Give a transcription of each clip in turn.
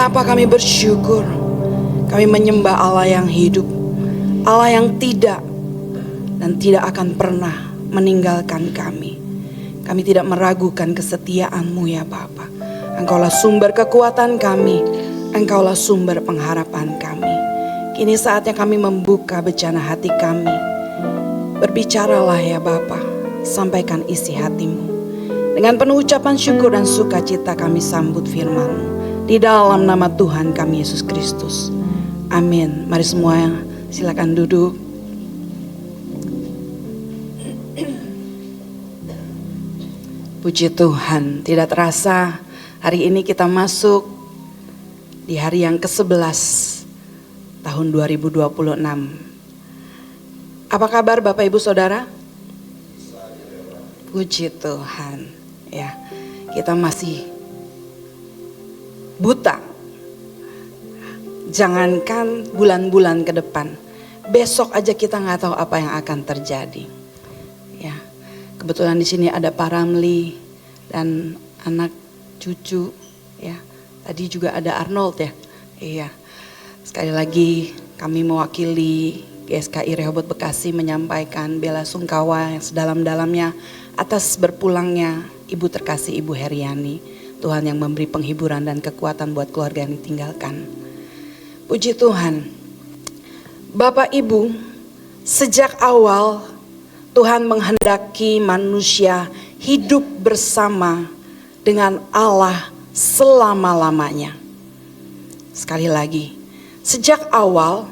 Betapa kami bersyukur. Kami menyembah Allah yang hidup, Allah yang tidak dan tidak akan pernah meninggalkan kami. Kami tidak meragukan kesetiaan-Mu ya Bapa. Engkaulah sumber kekuatan kami, Engkaulah sumber pengharapan kami. Kini saatnya kami membuka bejana hati kami. Berbicaralah ya Bapa, sampaikan isi hati-Mu. Dengan penuh ucapan syukur dan sukacita kami sambut firman-Mu. Di dalam nama Tuhan kami Yesus Kristus. Amin. Mari semua silakan duduk. Puji Tuhan, tidak terasa hari ini kita masuk di hari yang ke-11 tahun 2026. Apa kabar Bapak Ibu Saudara? Puji Tuhan. Ya, kita masih buta. Jangankan bulan-bulan ke depan, besok aja kita nggak tahu apa yang akan terjadi. Ya, kebetulan di sini ada Pak Ramli dan anak cucu. Ya, tadi juga ada Arnold ya. Iya. Sekali lagi kami mewakili GSKI Rehoboth Bekasi menyampaikan bela sungkawa yang sedalam-dalamnya atas berpulangnya Ibu terkasih Ibu Heriani. Tuhan yang memberi penghiburan dan kekuatan buat keluarga yang ditinggalkan. Puji Tuhan. Bapak Ibu, sejak awal Tuhan menghendaki manusia hidup bersama dengan Allah selama-lamanya. Sekali lagi, sejak awal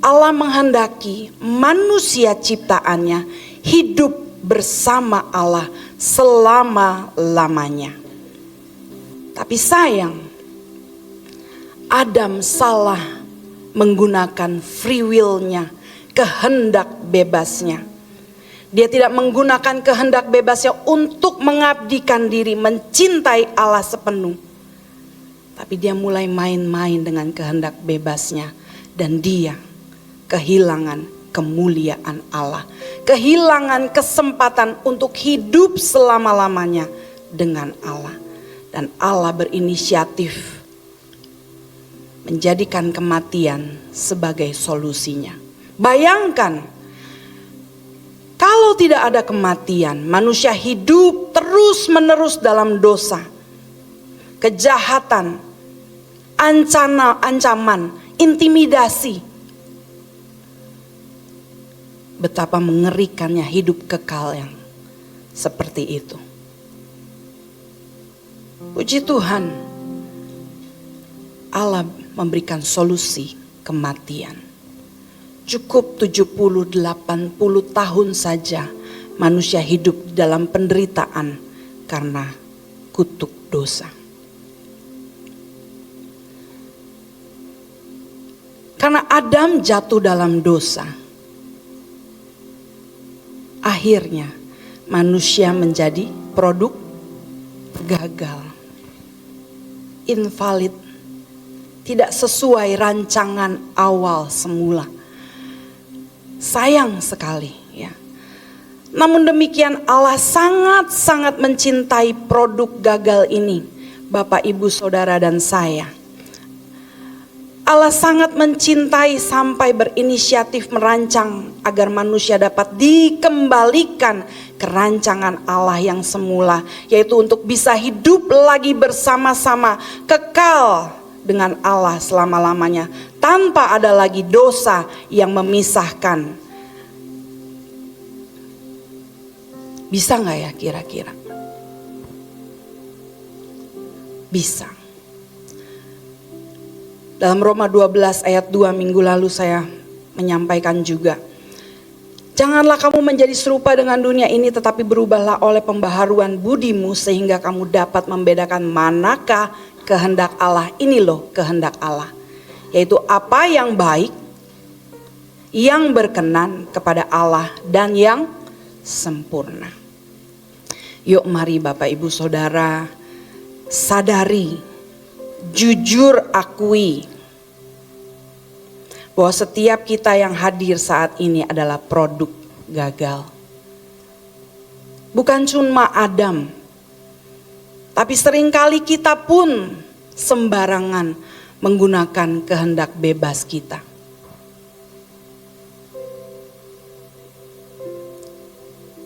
Allah menghendaki manusia ciptaannya hidup bersama Allah selama-lamanya. Tapi sayang, Adam salah menggunakan free will-nya, kehendak bebasnya. Dia tidak menggunakan kehendak bebasnya untuk mengabdikan diri, mencintai Allah sepenuh. Tapi dia mulai main-main dengan kehendak bebasnya. Dan dia kehilangan kemuliaan Allah. Kehilangan kesempatan untuk hidup selama-lamanya dengan Allah. Dan Allah berinisiatif menjadikan kematian sebagai solusinya. Bayangkan, kalau tidak ada kematian, manusia hidup terus-menerus dalam dosa, kejahatan, ancaman, intimidasi. Betapa mengerikannya hidup kekal yang seperti itu. Puji Tuhan, Allah memberikan solusi kematian. Cukup 70-80 tahun saja manusia hidup dalam penderitaan karena kutuk dosa. Karena Adam jatuh dalam dosa, akhirnya manusia menjadi produk gagal, invalid, tidak sesuai rancangan awal semula. Sayang sekali ya. Namun demikian Allah sangat-sangat mencintai produk gagal ini, Bapak Ibu Saudara dan saya. Allah sangat mencintai sampai berinisiatif merancang agar manusia dapat dikembalikan ke rancangan Allah yang semula, yaitu untuk bisa hidup lagi bersama-sama, kekal dengan Allah selama-lamanya, tanpa ada lagi dosa yang memisahkan. Bisa gak ya kira-kira? Bisa. Dalam Roma 12 ayat 2 minggu lalu saya menyampaikan juga. Janganlah kamu menjadi serupa dengan dunia ini, tetapi berubahlah oleh pembaharuan budimu sehingga kamu dapat membedakan manakah kehendak Allah. Ini loh kehendak Allah, yaitu apa yang baik, yang berkenan kepada Allah dan yang sempurna. Yuk mari Bapak Ibu Saudara sadari, jujur akui bahwa setiap kita yang hadir saat ini adalah produk gagal. Bukan cuma Adam, tapi seringkali kita pun sembarangan menggunakan kehendak bebas kita.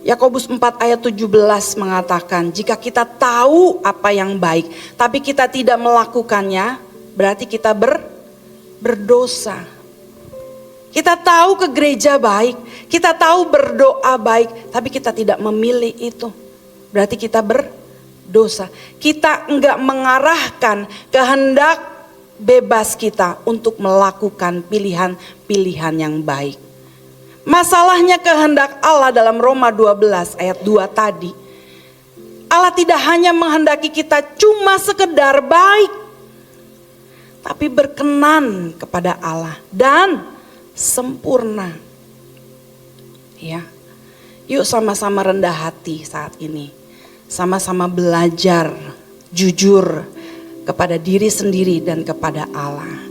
Yakobus 4 ayat 17 mengatakan, jika kita tahu apa yang baik, tapi kita tidak melakukannya, berarti kita berdosa. Kita tahu ke gereja baik, kita tahu berdoa baik, tapi kita tidak memilih itu. Berarti kita berdosa. Kita enggak mengarahkan kehendak bebas kita untuk melakukan pilihan-pilihan yang baik. Masalahnya kehendak Allah dalam Roma 12 ayat 2 tadi. Allah tidak hanya menghendaki kita cuma sekedar baik, tapi berkenan kepada Allah dan sempurna. Ya. Yuk sama-sama rendah hati saat ini. Sama-sama belajar jujur kepada diri sendiri dan kepada Allah.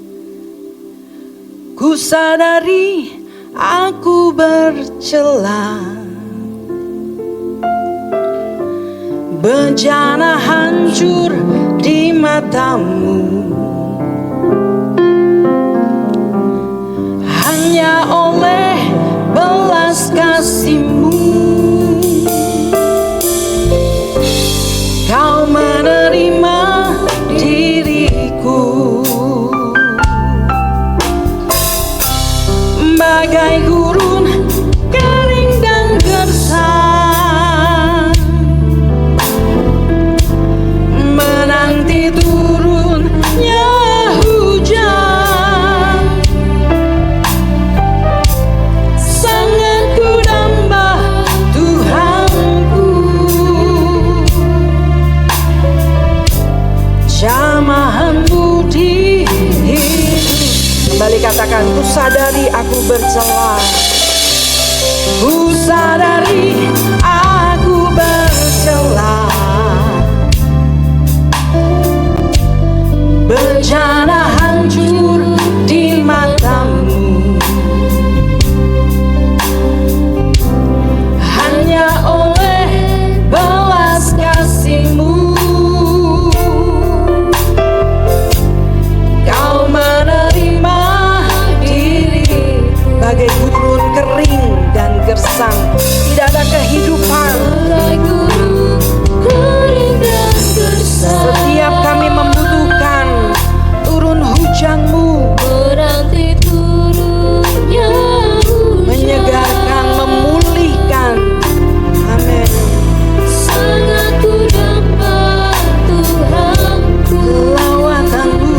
Ku sadari aku bercela, bejana hancur di matamu, hanya oleh belas kasih-Mu Kau menerima diriku bagai gurun kering dan gersang, menanti turunnya hujan. Sangat ku damba Tuhanku, jamahan-Mu di hidup. Kembali katakan, ku sadari aku bercela. Ku sadari aku bercela, bejana hancur di matamu, hanya oleh belas kasih-Mu Kau menerima diri bagai gurun kering dan gersang, tidak ada kehidupan. Setiap kami membutuhkan turun hujan-Mu, menyegarkan, memulihkan. Amin. Lawatan-Mu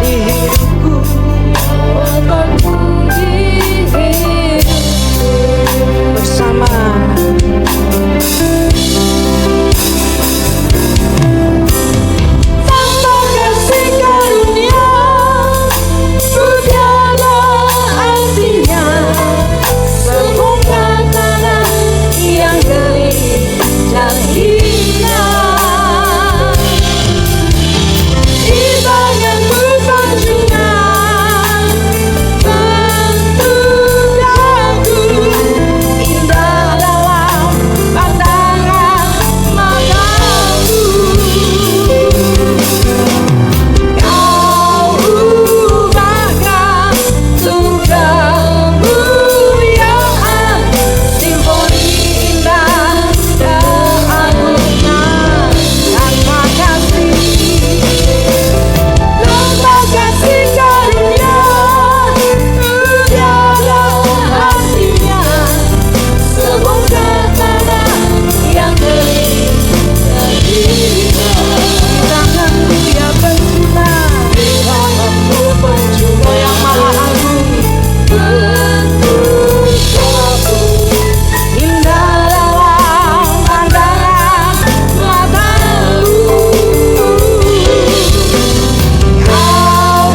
di hidupku, bersama tanpa kasih karunia ku tiada artinya, semoga tanah yang kering dan hina. Di tangan-Mu kunjungan bentuk aku, indah dalam pandangan matamu. Kau ubahkan untuk kemuliaan, simfoni indah keagungan. Tanpa kasih, tanpa kasih karunia ku tiada artinya, semoga tanah yang kering dan hina. Tangan-Mu ya penjual, tangan-Mu penjual yang maha agung, bentuk aku indah dalam pandangan matamu. Kau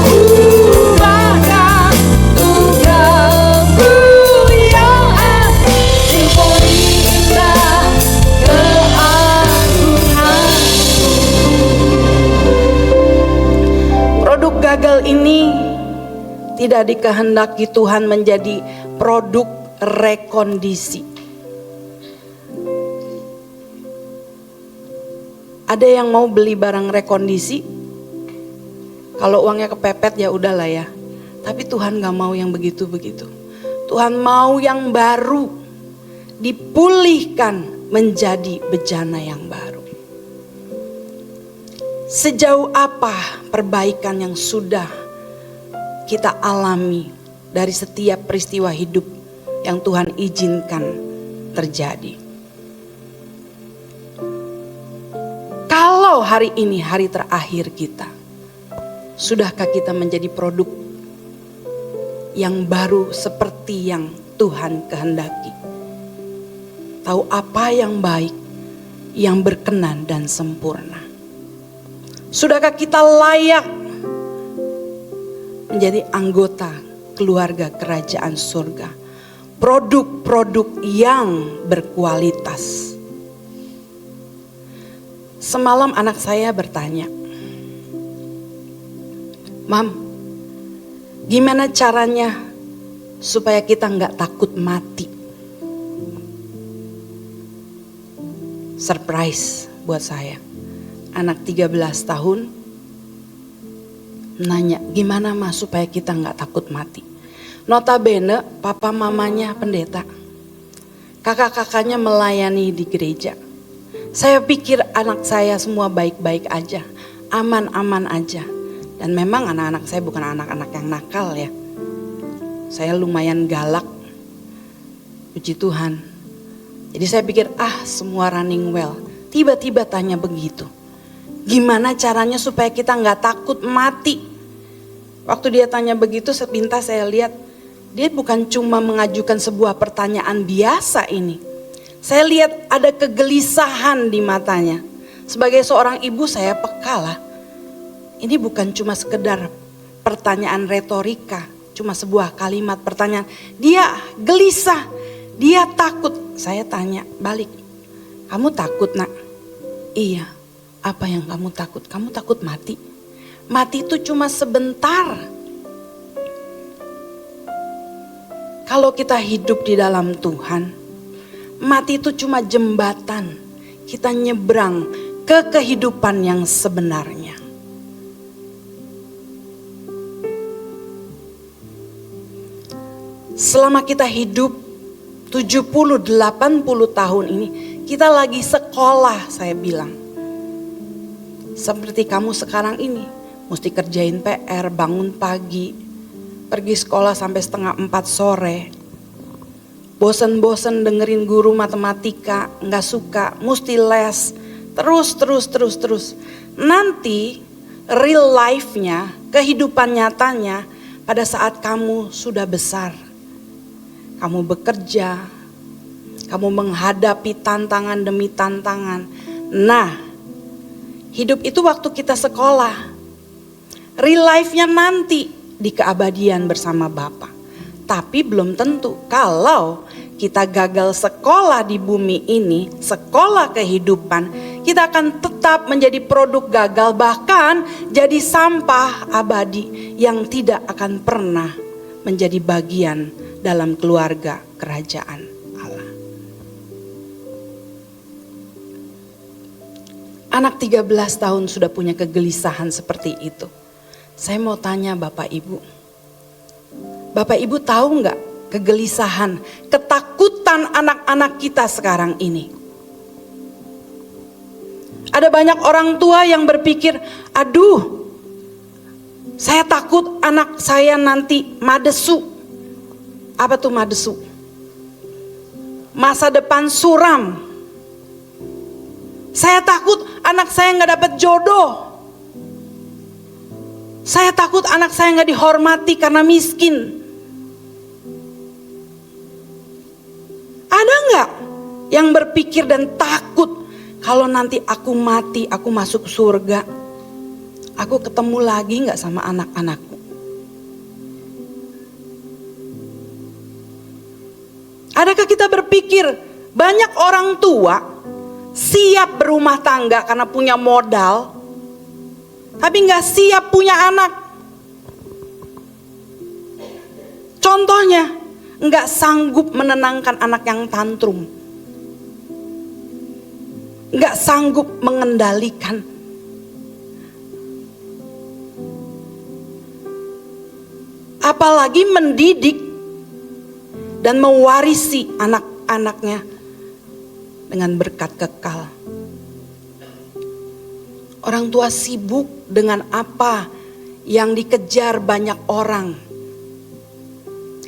ubahkan untuk kemuliaan, simfoni indah keagungan. Produk gagal ini tidak dikehendaki Tuhan menjadi produk rekondisi. Ada yang mau beli barang rekondisi, kalau uangnya kepepet ya udahlah ya. Tapi Tuhan gak mau yang begitu-begitu. Tuhan mau yang baru, dipulihkan menjadi bejana yang baru. Sejauh apa perbaikan yang sudah kita alami dari setiap peristiwa hidup yang Tuhan izinkan terjadi. Kalau hari ini hari terakhir kita, sudahkah kita menjadi produk yang baru seperti yang Tuhan kehendaki? Tahu apa yang baik, yang berkenan dan sempurna. Sudahkah kita layak menjadi anggota keluarga kerajaan surga? Produk-produk yang berkualitas. Semalam anak saya bertanya, "Mam, gimana caranya supaya kita nggak takut mati?" Surprise buat saya. Anak 13 tahun nanya, gimana mas supaya kita nggak takut mati? Notabene papa mamanya pendeta, kakak-kakaknya melayani di gereja. Saya pikir anak saya semua baik-baik aja, aman-aman aja. Dan memang anak-anak saya bukan anak-anak yang nakal ya. Saya lumayan galak, puji Tuhan. Jadi saya pikir semua running well. Tiba-tiba tanya begitu. Gimana caranya supaya kita nggak takut mati? Waktu dia tanya begitu sepintas saya lihat, dia bukan cuma mengajukan sebuah pertanyaan biasa ini. Saya lihat ada kegelisahan di matanya. Sebagai seorang ibu saya peka lah. Ini bukan cuma sekedar pertanyaan retorika, cuma sebuah kalimat pertanyaan. Dia gelisah, dia takut. Saya tanya balik, kamu takut nak? Iya, apa yang kamu takut? Kamu takut mati? Mati itu cuma sebentar. Kalau kita hidup di dalam Tuhan, mati itu cuma jembatan. Kita nyebrang ke kehidupan yang sebenarnya. Selama kita hidup 70-80 tahun ini, kita lagi sekolah saya bilang. Seperti kamu sekarang ini, mesti kerjain PR, bangun pagi, pergi sekolah sampai 3:30 sore. Bosen-bosen dengerin guru matematika, gak suka, mesti les. Terus. Nanti real life-nya, kehidupan nyatanya pada saat kamu sudah besar. Kamu bekerja, kamu menghadapi tantangan demi tantangan. Nah, hidup itu waktu kita sekolah. Real life-nya nanti di keabadian bersama Bapa. Tapi belum tentu kalau kita gagal sekolah di bumi ini, sekolah kehidupan, kita akan tetap menjadi produk gagal, bahkan jadi sampah abadi yang tidak akan pernah menjadi bagian dalam keluarga kerajaan Allah. Anak 13 tahun sudah punya kegelisahan seperti itu. Saya mau tanya Bapak Ibu. Bapak Ibu tahu nggak kegelisahan, ketakutan anak-anak kita sekarang ini? Ada banyak orang tua yang berpikir, aduh, saya takut anak saya nanti madesu. Apa tuh madesu? Masa depan suram. Saya takut anak saya nggak dapat jodoh. Saya takut anak saya nggak dihormati karena miskin. Ada nggak yang berpikir dan takut kalau nanti aku mati, aku masuk surga, aku ketemu lagi nggak sama anak-anakku? Adakah kita berpikir banyak orang tua siap berumah tangga karena punya modal, tapi nggak siap punya anak? Contohnya, nggak sanggup menenangkan anak yang tantrum. nggak sanggup mengendalikan. Apalagi mendidik dan mewarisi anak-anaknya dengan berkat kekal. Orang tua sibuk dengan apa yang dikejar banyak orang.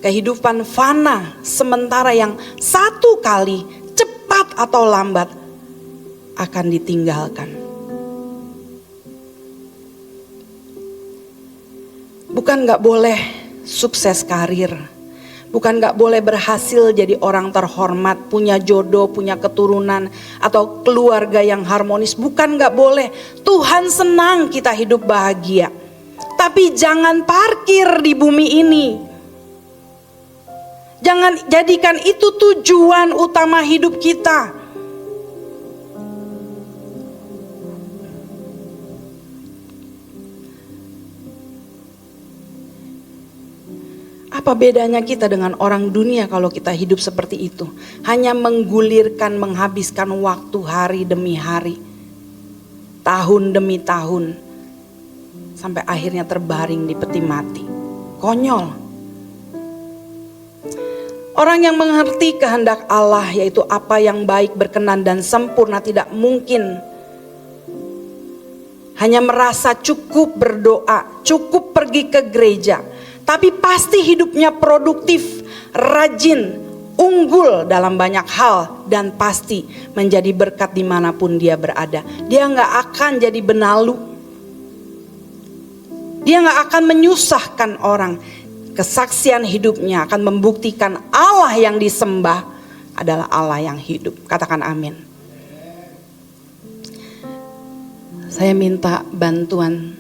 Kehidupan fana sementara yang satu kali cepat atau lambat akan ditinggalkan. Bukan gak boleh sukses karir, bukan gak boleh berhasil jadi orang terhormat, punya jodoh, punya keturunan, atau keluarga yang harmonis. Bukan gak boleh. Tuhan senang kita hidup bahagia. Tapi jangan parkir di bumi ini. Jangan jadikan itu tujuan utama hidup kita. Apa bedanya kita dengan orang dunia kalau kita hidup seperti itu? Hanya menggulirkan, menghabiskan waktu hari demi hari, tahun demi tahun, sampai akhirnya terbaring di peti mati. Konyol. Orang yang mengerti kehendak Allah, yaitu apa yang baik, berkenan dan sempurna, tidak mungkin hanya merasa cukup berdoa, cukup pergi ke gereja, tapi pasti hidupnya produktif, rajin, unggul dalam banyak hal, dan pasti menjadi berkat dimanapun dia berada. Dia gak akan jadi benalu, dia gak akan menyusahkan orang. Kesaksian hidupnya akan membuktikan Allah yang disembah adalah Allah yang hidup. Katakan amin. Saya minta bantuan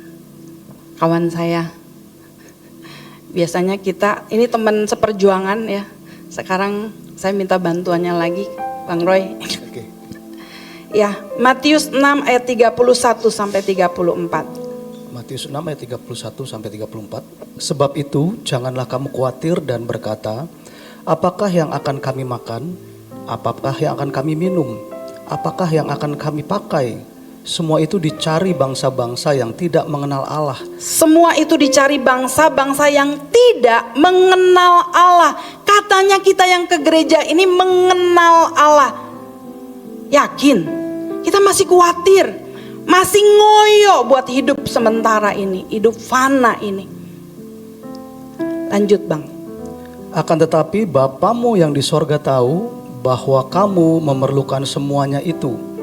kawan saya. Biasanya kita, ini teman seperjuangan ya. Sekarang saya minta bantuannya lagi, Bang Roy. Oke. Ya, Matius 6 ayat 31 sampai 34. Matius 6 ayat 31 sampai 34. Sebab itu janganlah kamu khawatir dan berkata, apakah yang akan kami makan? Apakah yang akan kami minum? Apakah yang akan kami pakai? Semua itu dicari bangsa-bangsa yang tidak mengenal Allah. Semua itu dicari bangsa-bangsa yang tidak mengenal Allah. Katanya kita yang ke gereja ini mengenal Allah. Yakin? Kita masih khawatir, masih ngoyo buat hidup sementara ini, hidup fana ini. Lanjut Bang. Akan tetapi Bapamu yang di sorga tahu bahwa kamu memerlukan semuanya itu.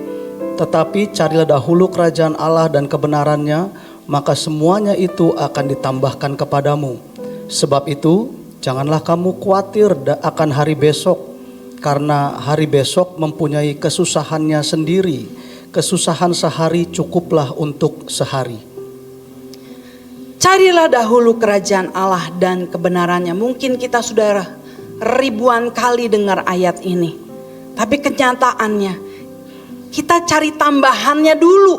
Tetapi carilah dahulu kerajaan Allah dan kebenarannya, maka semuanya itu akan ditambahkan kepadamu. Sebab itu janganlah kamu khawatir akan hari besok, karena hari besok mempunyai kesusahannya sendiri. Kesusahan sehari cukuplah untuk sehari. Carilah dahulu kerajaan Allah dan kebenarannya. Mungkin kita sudah ribuan kali dengar ayat ini, tapi kenyataannya kita cari tambahannya dulu.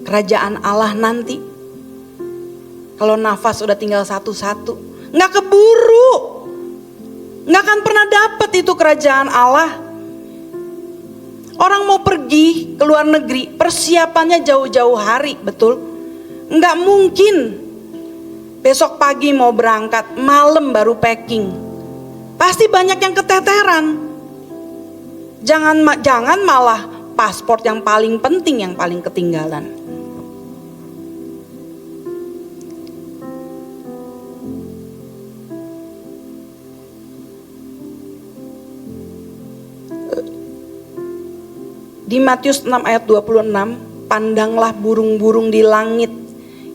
Kerajaan Allah nanti, kalau nafas udah tinggal satu-satu, gak keburu, gak akan pernah dapet itu kerajaan Allah. Orang mau pergi ke luar negeri, persiapannya jauh-jauh hari, betul? Nggak mungkin besok pagi mau berangkat, malam baru packing. Pasti banyak yang keteteran. Jangan malah paspor yang paling penting, yang paling ketinggalan. Di Matius 6 ayat 26, pandanglah burung-burung di langit.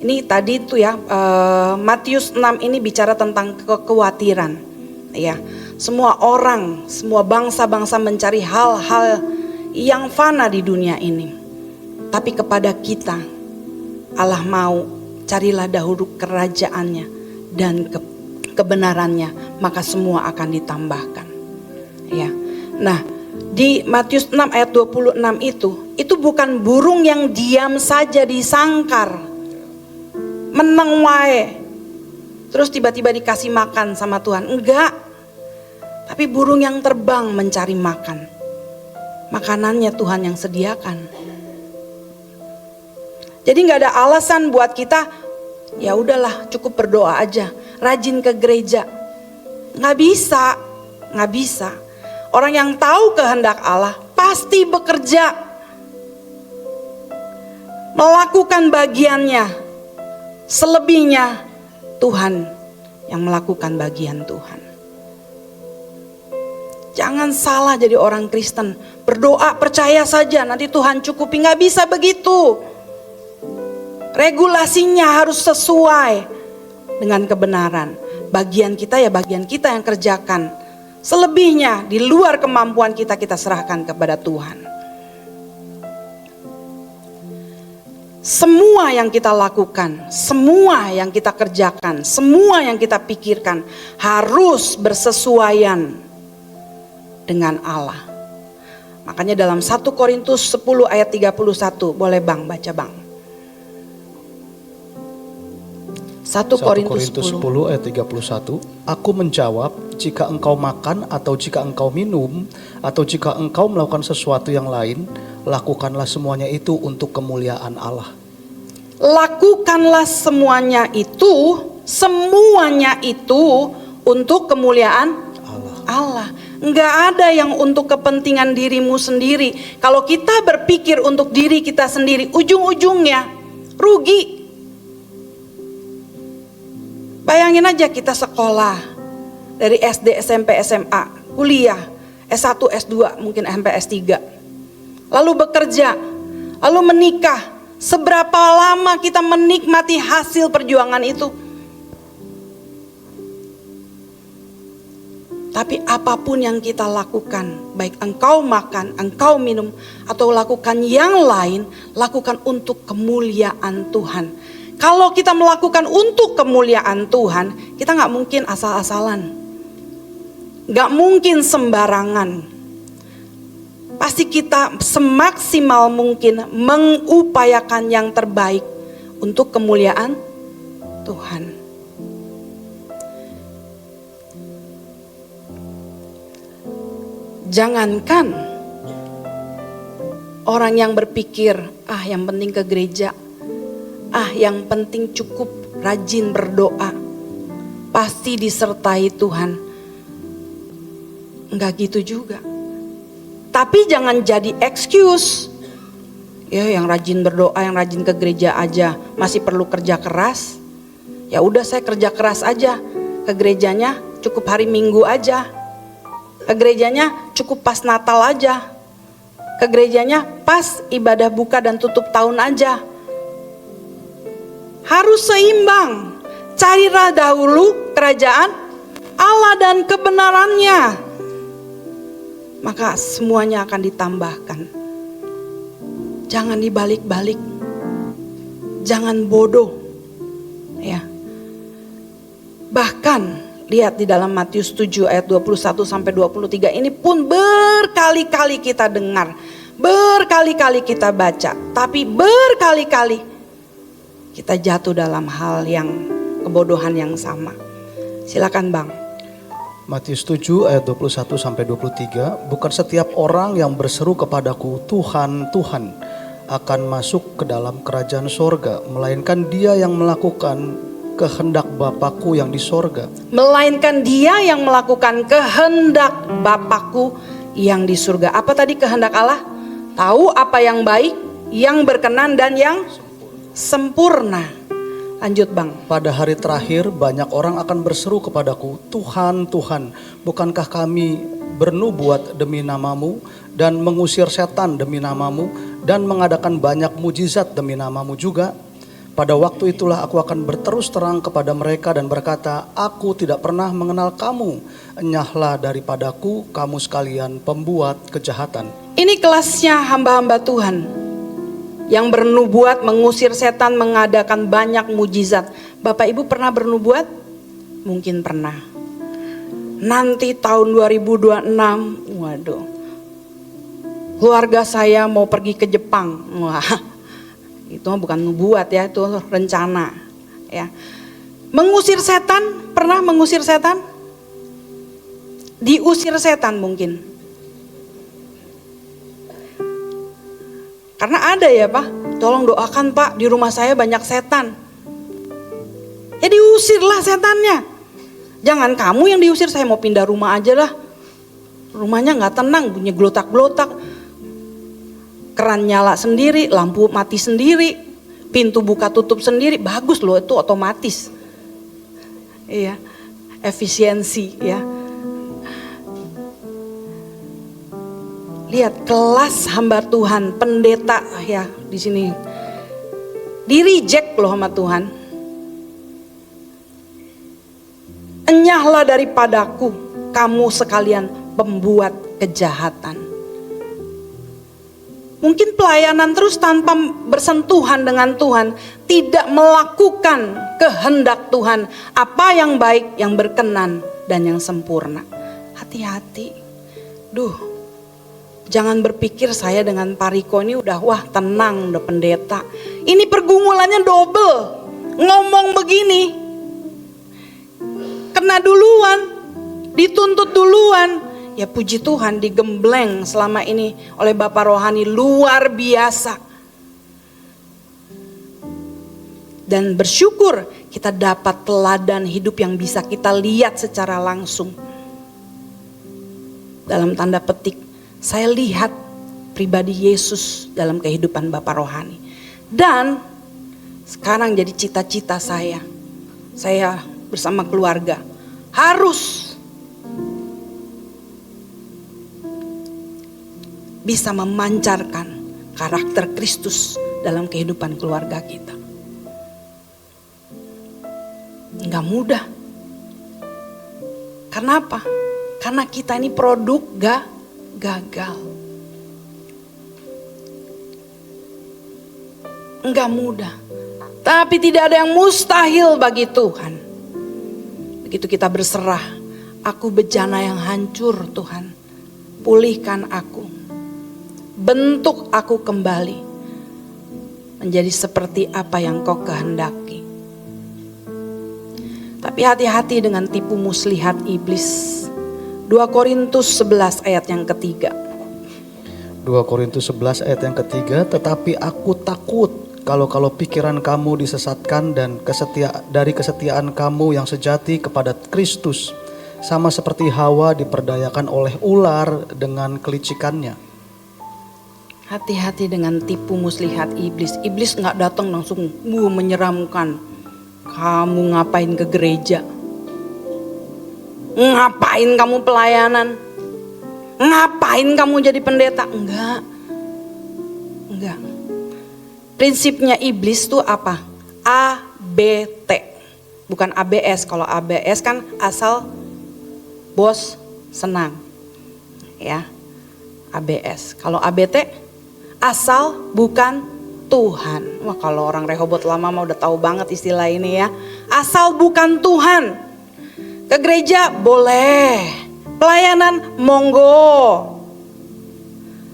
Ini tadi itu ya, Matius 6 ini bicara tentang kekhawatiran. Ya, semua orang, semua bangsa-bangsa mencari hal-hal yang fana di dunia ini. Tapi kepada kita, Allah mau carilah dahulu kerajaannya dan kebenarannya, maka semua akan ditambahkan. Ya, nah. Di Matius 6 ayat 26 itu bukan burung yang diam saja di sangkar, meneng wae, terus tiba-tiba dikasih makan sama Tuhan. Enggak, tapi burung yang terbang mencari makan. makanannya Tuhan yang sediakan. Jadi nggak ada alasan buat kita, ya udahlah cukup berdoa aja, rajin ke gereja. Nggak bisa. Orang yang tahu kehendak Allah pasti bekerja, melakukan bagiannya. Selebihnya Tuhan yang melakukan bagian Tuhan. Jangan salah jadi orang Kristen. Berdoa percaya saja nanti Tuhan cukupi. Nggak bisa begitu. Regulasinya harus sesuai dengan kebenaran. Bagian kita ya bagian kita yang kerjakan. Selebihnya di luar kemampuan kita, kita serahkan kepada Tuhan. Semua yang kita lakukan, semua yang kita kerjakan, semua yang kita pikirkan harus bersesuaian dengan Allah. Makanya dalam 1 Korintus 10 ayat 31, boleh Bang baca Bang. 1 Korintus 10 ayat 31, aku menjawab, jika engkau makan atau jika engkau minum atau jika engkau melakukan sesuatu yang lain, lakukanlah semuanya itu untuk kemuliaan Allah. Lakukanlah semuanya itu untuk kemuliaan Allah. Enggak ada yang untuk kepentingan dirimu sendiri. Kalau kita berpikir untuk diri kita sendiri, ujung-ujungnya rugi. Bayangin aja kita sekolah dari SD, SMP, SMA, kuliah, S1, S2, mungkin sampai S3. Lalu bekerja, lalu menikah. Seberapa lama kita menikmati hasil perjuangan itu? Tapi apapun yang kita lakukan, baik engkau makan, engkau minum, atau lakukan yang lain, lakukan untuk kemuliaan Tuhan. Kalau kita melakukan untuk kemuliaan Tuhan, kita gak mungkin asal-asalan. Gak mungkin sembarangan. Pasti kita semaksimal mungkin mengupayakan yang terbaik untuk kemuliaan Tuhan. Jangankan orang yang berpikir, yang penting ke gereja, yang penting cukup rajin berdoa, pasti disertai Tuhan. Enggak gitu juga. Tapi jangan jadi excuse. Ya, yang rajin berdoa, yang rajin ke gereja aja masih perlu kerja keras. Ya udah saya kerja keras aja. Ke gerejanya cukup hari Minggu aja. Ke gerejanya cukup pas Natal aja. Ke gerejanya pas ibadah buka dan tutup tahun aja. Harus seimbang. Carilah dahulu kerajaan Allah dan kebenarannya. Maka semuanya akan ditambahkan. Jangan dibalik-balik. Jangan bodoh. Ya. Bahkan lihat di dalam Matius 7 ayat 21 sampai 23 ini pun berkali-kali kita dengar, berkali-kali kita baca, tapi berkali-kali kita jatuh dalam hal yang kebodohan yang sama. Silakan Bang. Matius 7 ayat 21 sampai 23, bukan setiap orang yang berseru kepadaku Tuhan, Tuhan akan masuk ke dalam kerajaan sorga, melainkan dia yang melakukan kehendak Bapakku yang di sorga. Melainkan dia yang melakukan kehendak Bapakku yang di surga. Apa tadi kehendak Allah? Tahu apa yang baik, yang berkenan dan yang sempurna. Lanjut Bang. Pada hari terakhir banyak orang akan berseru kepadaku, Tuhan, Tuhan, bukankah kami bernubuat demi namamu dan mengusir setan demi namamu dan mengadakan banyak mujizat demi namamu juga? Pada waktu itulah aku akan berterus terang kepada mereka dan berkata, aku tidak pernah mengenal kamu. Enyahlah daripadaku kamu sekalian pembuat kejahatan. Ini kelasnya hamba-hamba Tuhan yang bernubuat, mengusir setan, mengadakan banyak mujizat. Bapak Ibu pernah bernubuat? Mungkin pernah. Nanti tahun 2026, waduh, keluarga saya mau pergi ke Jepang. Wah, itu bukan nubuat ya, itu rencana. Ya, mengusir setan, pernah mengusir setan? Diusir setan mungkin. Karena ada ya Pak, tolong doakan Pak, di rumah saya banyak setan. Ya diusirlah setannya. Jangan kamu yang diusir, saya mau pindah rumah aja lah. Rumahnya gak tenang, bunyi gelotak-gelotak. Keran nyala sendiri, lampu mati sendiri, pintu buka tutup sendiri. Bagus loh, itu otomatis. Iya, efisiensi ya. Lihat kelas hamba Tuhan, pendeta ya di sini di reject loh sama Tuhan. Enyahlah daripadaku, kamu sekalian pembuat kejahatan. Mungkin pelayanan terus tanpa bersentuhan dengan Tuhan, tidak melakukan kehendak Tuhan, apa yang baik, yang berkenan dan yang sempurna. Hati-hati. Jangan berpikir saya dengan Pak Riko ini udah wah tenang, udah pendeta. Ini pergumulannya double. Ngomong begini, kena duluan, dituntut duluan. Ya puji Tuhan digembleng selama ini oleh Bapak Rohani luar biasa. Dan bersyukur kita dapat teladan hidup yang bisa kita lihat secara langsung. Dalam tanda petik, saya lihat pribadi Yesus dalam kehidupan Bapak Rohani. Dan sekarang jadi cita-cita saya bersama keluarga harus bisa memancarkan karakter Kristus dalam kehidupan keluarga kita. Enggak mudah. Karena apa? Karena kita ini produk gagal. Enggak mudah. Tapi tidak ada yang mustahil bagi Tuhan. Begitu kita berserah, aku bejana yang hancur Tuhan. Pulihkan aku. Bentuk aku kembali menjadi seperti apa yang Kau kehendaki. Tapi hati-hati dengan tipu muslihat iblis. 2 Korintus 11 ayat yang ketiga. 2 Korintus 11 ayat yang ketiga, tetapi aku takut kalau pikiran kamu disesatkan dan dari kesetiaan kamu yang sejati kepada Kristus, sama seperti Hawa diperdayakan oleh ular dengan kelicikannya. Hati-hati dengan tipu muslihat iblis. Iblis gak datang langsung menyeramkan. Kamu ngapain ke gereja? Ngapain kamu pelayanan? Ngapain kamu jadi pendeta? Enggak. Prinsipnya iblis tuh apa? ABT. Bukan ABS. Kalau ABS kan asal bos senang. Ya. ABS. Kalau ABT asal bukan Tuhan. Wah, kalau orang Rehobot lama mah udah tahu banget istilah ini ya. Asal bukan Tuhan. Ke gereja boleh, pelayanan monggo,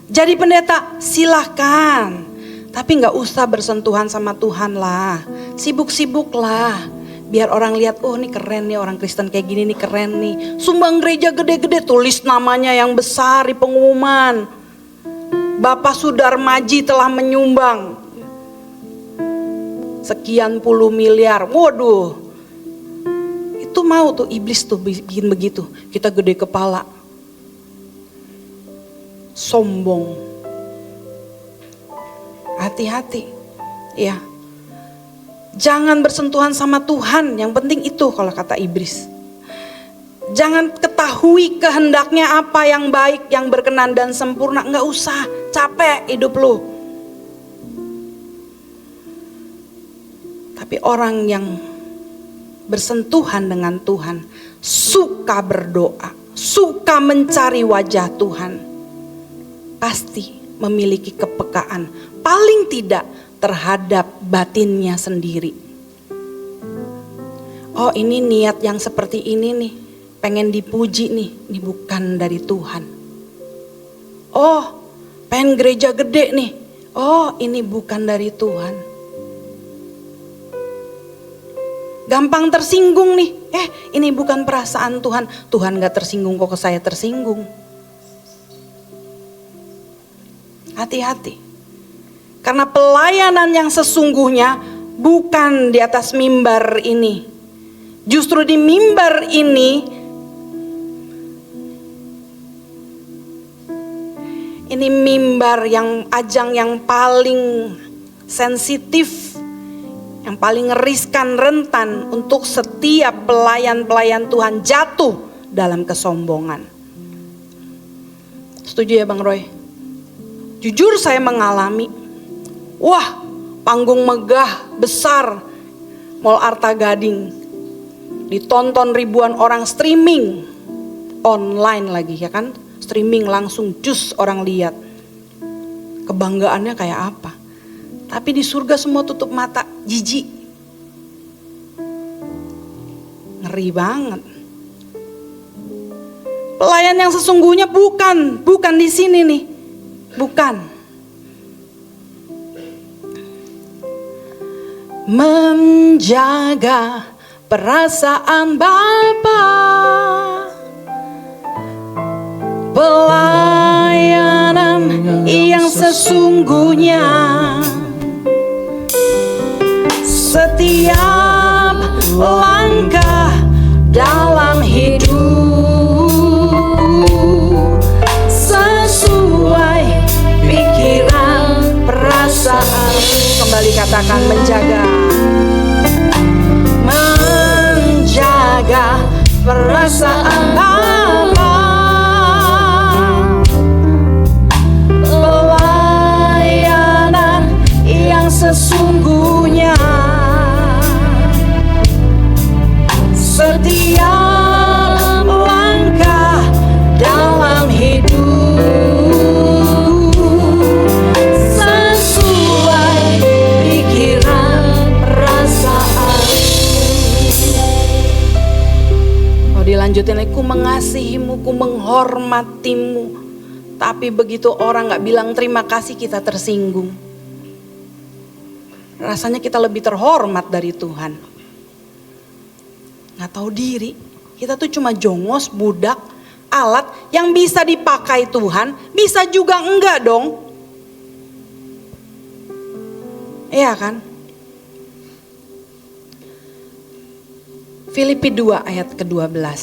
jadi pendeta silahkan, tapi gak usah bersentuhan sama Tuhan lah, sibuk-sibuk lah, biar orang lihat, oh ini keren nih orang Kristen kayak gini nih keren nih, sumbang gereja gede-gede, tulis namanya yang besar di pengumuman, Bapak Sudarmaji telah menyumbang sekian puluh miliar, waduh. Itu mau tuh iblis tuh bikin begitu. Kita gede kepala. Sombong. Hati-hati. Ya. Jangan bersentuhan sama Tuhan. Yang penting itu kalau kata iblis. Jangan ketahui kehendaknya apa yang baik, yang berkenan dan sempurna. Enggak usah. Capek hidup lu. Tapi orang yang bersentuhan dengan Tuhan, suka berdoa, suka mencari wajah Tuhan, pasti memiliki kepekaan, paling tidak terhadap batinnya sendiri. Oh ini niat yang seperti ini nih, pengen dipuji nih, ini bukan dari Tuhan. Oh pengen gereja gede nih, oh ini bukan dari Tuhan. Gampang tersinggung nih, ini bukan perasaan Tuhan. Tuhan gak tersinggung kok saya tersinggung. Hati-hati. Karena pelayanan yang sesungguhnya bukan di atas mimbar ini. Justru di mimbar ini mimbar yang ajang yang paling sensitif, yang paling riskan, rentan untuk setiap pelayan-pelayan Tuhan jatuh dalam kesombongan. Setuju ya Bang Roy? Jujur saya mengalami, wah panggung megah, besar, Mall Arta Gading, ditonton ribuan orang, streaming, online lagi ya kan, streaming langsung cus orang lihat. Kebanggaannya kayak apa? Tapi di surga semua tutup mata, jijik. Ngeri banget. Pelayan yang sesungguhnya bukan di sini nih. Bukan. Menjaga perasaan Bapa. Pelayanan yang sesungguhnya. Setiap langkah dalam hidup sesuai pikiran, perasaan. Kembali katakan menjaga perasaan Bapa. Pelayanan yang sesungguhnya. Setiap langkah dalam hidup sesuai pikiran, perasaan. Oh, dilanjutin lagi, ku mengasihimu, ku menghormatimu. Tapi begitu orang gak bilang terima kasih, kita tersinggung. Rasanya kita lebih terhormat dari Tuhan. Gak tahu diri, kita tuh cuma jongos, budak, alat yang bisa dipakai Tuhan, bisa juga enggak dong. Iya kan? Filipi 2 ayat ke-12.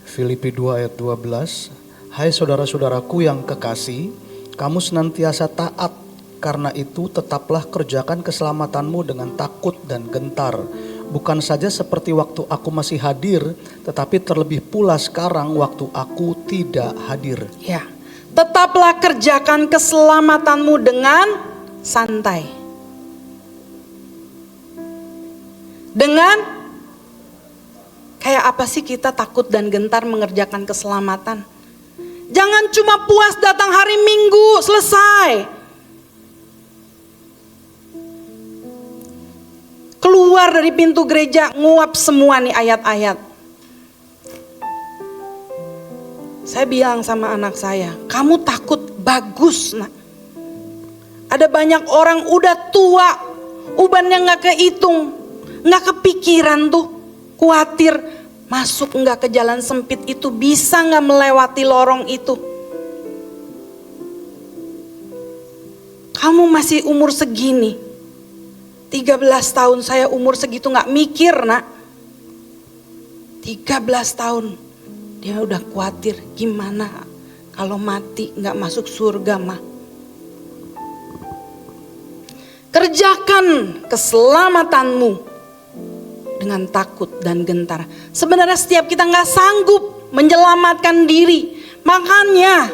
Filipi 2 ayat 12. Hai saudara-saudaraku yang kekasih, kamu senantiasa taat, karena itu tetaplah kerjakan keselamatanmu dengan takut dan gentar. Bukan saja seperti waktu aku masih hadir, tetapi terlebih pula sekarang waktu aku tidak hadir. Ya, tetaplah kerjakan keselamatanmu dengan santai. Dengan kayak apa sih kita takut dan gentar mengerjakan keselamatan? Jangan cuma puas datang hari Minggu, selesai. Keluar dari pintu gereja, nguap semua nih ayat-ayat. Saya bilang sama anak saya, kamu takut, bagus nak. Ada banyak orang udah tua, ubannya gak kehitung, gak kepikiran tuh, khawatir masuk gak ke jalan sempit itu, bisa gak melewati lorong itu. Kamu masih umur segini, 13 tahun saya umur segitu gak mikir nak. 13 tahun dia udah khawatir gimana kalau mati gak masuk surga mah. Kerjakan keselamatanmu dengan takut dan gentar. Sebenarnya setiap kita gak sanggup menyelamatkan diri. Makanya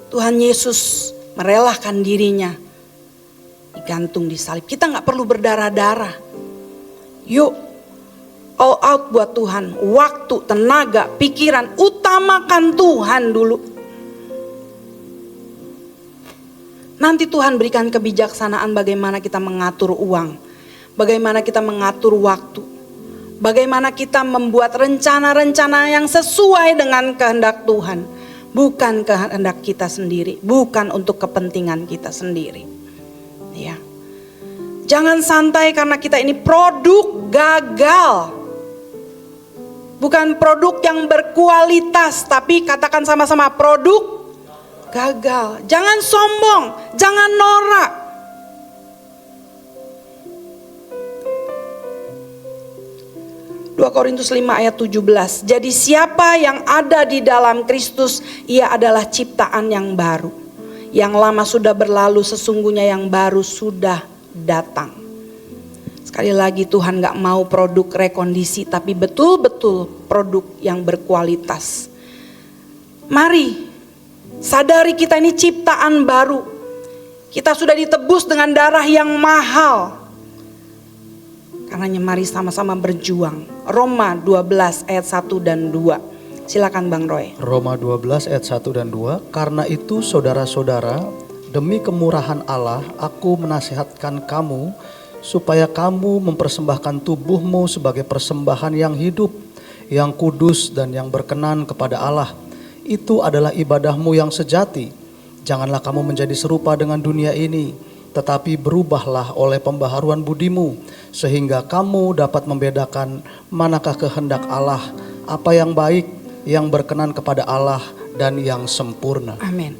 Tuhan Yesus merelakan dirinya digantung di salib. Kita gak perlu berdarah-darah. Yuk, all out buat Tuhan. Waktu, tenaga, pikiran, utamakan Tuhan dulu. Nanti Tuhan berikan kebijaksanaan bagaimana kita mengatur uang, bagaimana kita mengatur waktu, bagaimana kita membuat rencana-rencana yang sesuai dengan kehendak Tuhan. Bukan kehendak kita sendiri, bukan untuk kepentingan kita sendiri. Ya. Jangan santai karena kita ini produk gagal. Bukan produk yang berkualitas, tapi katakan sama-sama produk gagal. Jangan sombong, jangan norak. Korintus 5 ayat 17. Jadi siapa yang ada di dalam Kristus, ia adalah ciptaan yang baru. Yang lama sudah berlalu, sesungguhnya yang baru sudah datang. Sekali lagi, Tuhan gak mau produk rekondisi, tapi betul-betul produk yang berkualitas. Mari sadari kita ini ciptaan baru. Kita sudah ditebus dengan darah yang mahal. Karenanya mari sama-sama berjuang. Roma 12 ayat 1 dan 2. Silakan Bang Roy. Roma 12 ayat 1 dan 2. Karena itu saudara-saudara, demi kemurahan Allah, aku menasihatkan kamu supaya kamu mempersembahkan tubuhmu sebagai persembahan yang hidup, yang kudus dan yang berkenan kepada Allah. Itu adalah ibadahmu yang sejati. Janganlah kamu menjadi serupa dengan dunia ini, tetapi berubahlah oleh pembaharuan budimu, sehingga kamu dapat membedakan manakah kehendak Allah, apa yang baik, yang berkenan kepada Allah, dan yang sempurna. Amin.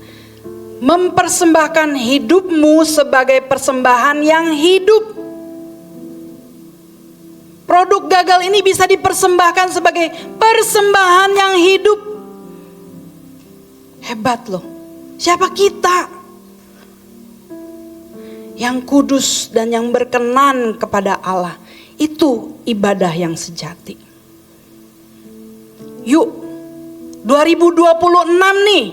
Mempersembahkan hidupmu sebagai persembahan yang hidup. Produk gagal ini bisa dipersembahkan sebagai persembahan yang hidup. Hebat loh. Siapa kita? Yang kudus dan yang berkenan kepada Allah. Itu ibadah yang sejati. Yuk, 2026 nih.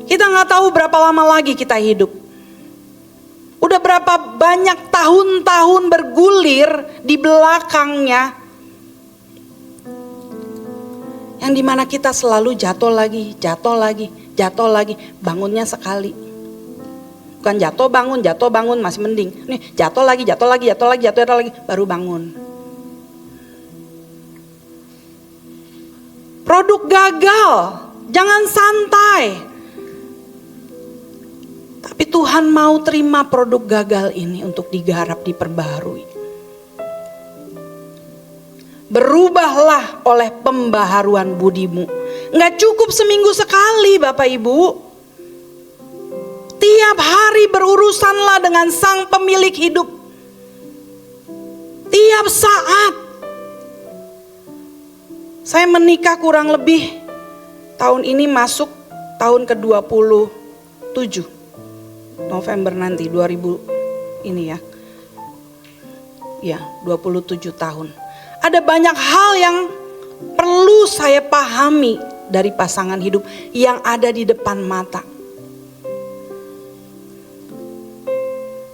Kita gak tahu berapa lama lagi kita hidup. Udah berapa banyak tahun-tahun bergulir di belakangnya. Yang dimana kita selalu jatuh lagi. Bangunnya sekali. Bukan jatuh bangun masih mending. Nih jatuh lagi, baru bangun. Produk gagal, jangan santai. Tapi Tuhan mau terima produk gagal ini untuk digarap, diperbaharui. Berubahlah oleh pembaharuan budimu. Nggak cukup seminggu sekali Bapak Ibu. Tiap hari berurusanlah dengan Sang Pemilik hidup. Tiap saat. Saya menikah kurang lebih tahun ini masuk tahun ke-27. November nanti 2000 ini ya. Ya, 27 tahun. Ada banyak hal yang perlu saya pahami dari pasangan hidup yang ada di depan mata.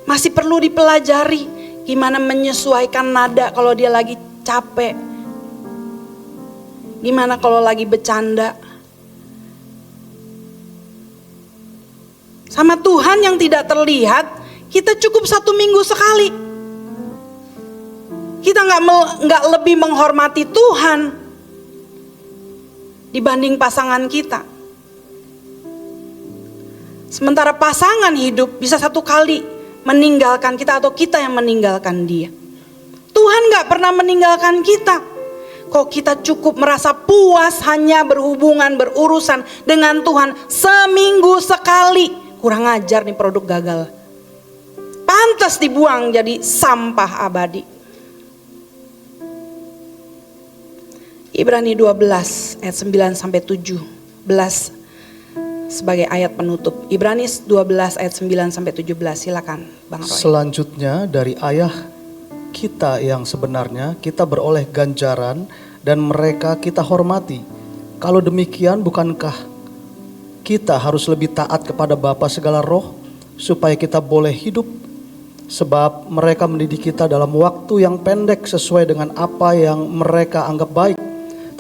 Masih perlu dipelajari gimana menyesuaikan nada kalau dia lagi capek. Gimana kalau lagi bercanda. Sama Tuhan yang tidak terlihat, kita cukup 1 minggu sekali. Kita nggak lebih menghormati Tuhan dibanding pasangan kita. Sementara pasangan hidup bisa 1 kali meninggalkan kita atau kita yang meninggalkan dia. Tuhan nggak pernah meninggalkan kita. Kok kita cukup merasa puas hanya berhubungan, berurusan dengan Tuhan seminggu sekali. Kurang ajar nih produk gagal. Pantas dibuang jadi sampah abadi. Ibrani 12 ayat 9 sampai 17 sebagai ayat penutup. Ibrani 12 ayat 9 sampai 17. Silakan Bang Roy. Selanjutnya dari ayah kita yang sebenarnya kita beroleh ganjaran dan mereka kita hormati. Kalau demikian bukankah kita harus lebih taat kepada Bapa segala roh supaya kita boleh hidup? Sebab mereka mendidik kita dalam waktu yang pendek sesuai dengan apa yang mereka anggap baik.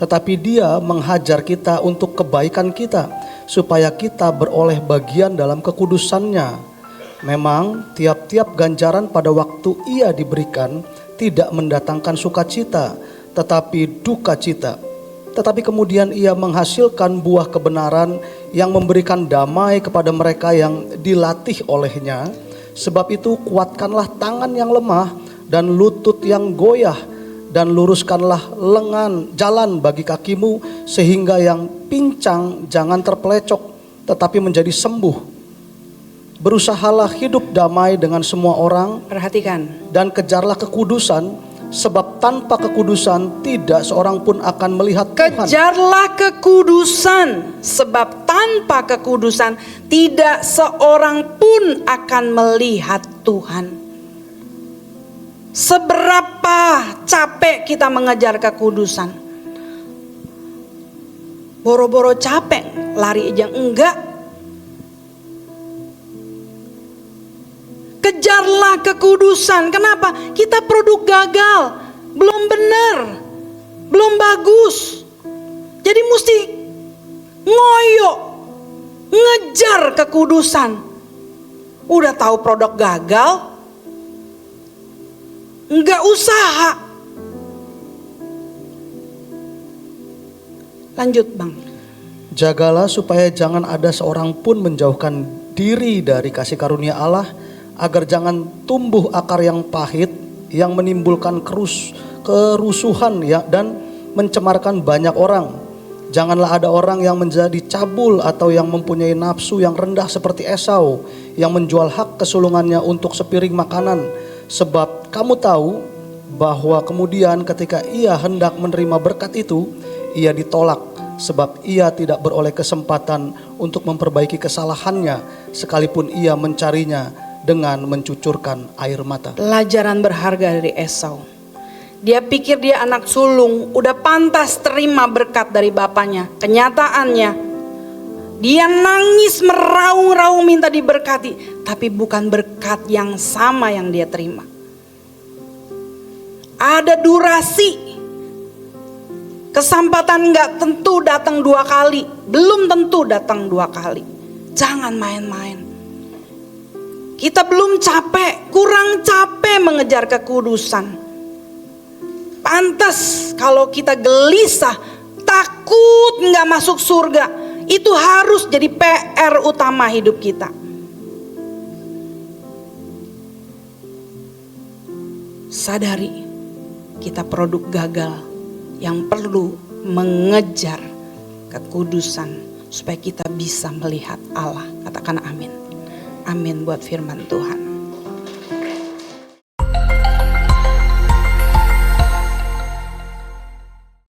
Tetapi Dia menghajar kita untuk kebaikan kita supaya kita beroleh bagian dalam kekudusannya. Memang tiap-tiap ganjaran pada waktu ia diberikan tidak mendatangkan sukacita, tetapi duka cita. Tetapi kemudian ia menghasilkan buah kebenaran yang memberikan damai kepada mereka yang dilatih olehnya. Sebab itu kuatkanlah tangan yang lemah dan lutut yang goyah, dan luruskanlah jalan bagi kakimu, sehingga yang pincang jangan terpelecok, tetapi menjadi sembuh. Berusahalah hidup damai dengan semua orang Perhatikan. dan kejarlah kekudusan, sebab tanpa kekudusan tidak seorang pun akan melihat Tuhan. Kejarlah kekudusan, sebab tanpa kekudusan tidak seorang pun akan melihat Tuhan. Seberapa capek kita mengejar kekudusan? Boro-boro capek, lari aja enggak. Kejarlah kekudusan. Kenapa? Kita produk gagal, belum benar, belum bagus. Jadi mesti ngoyo, ngejar kekudusan. Udah tahu produk gagal, nggak usaha. Lanjut Bang. Jagalah supaya jangan ada seorang pun menjauhkan diri dari kasih karunia Allah, agar jangan tumbuh akar yang pahit yang menimbulkan kerusuhan ya, dan mencemarkan banyak orang. Janganlah ada orang yang menjadi cabul atau yang mempunyai nafsu yang rendah seperti Esau, yang menjual hak kesulungannya untuk sepiring makanan. Sebab kamu tahu bahwa kemudian ketika ia hendak menerima berkat itu, ia ditolak, sebab ia tidak beroleh kesempatan untuk memperbaiki kesalahannya, sekalipun ia mencarinya dengan mencucurkan air mata. Pelajaran berharga dari Esau. Dia pikir dia anak sulung, udah pantas terima berkat dari bapaknya. Kenyataannya, dia nangis meraung-raung minta diberkati, tapi bukan berkat yang sama yang dia terima. Ada durasi. Kesempatan gak tentu datang 2 kali, belum tentu datang 2 kali. Jangan main-main. Kita belum capek, kurang capek mengejar kekudusan. Pantas kalau kita gelisah, takut nggak masuk surga. Itu harus jadi PR utama hidup kita. Sadari, kita produk gagal yang perlu mengejar kekudusan supaya kita bisa melihat Allah. Katakan amin. Amin buat firman Tuhan.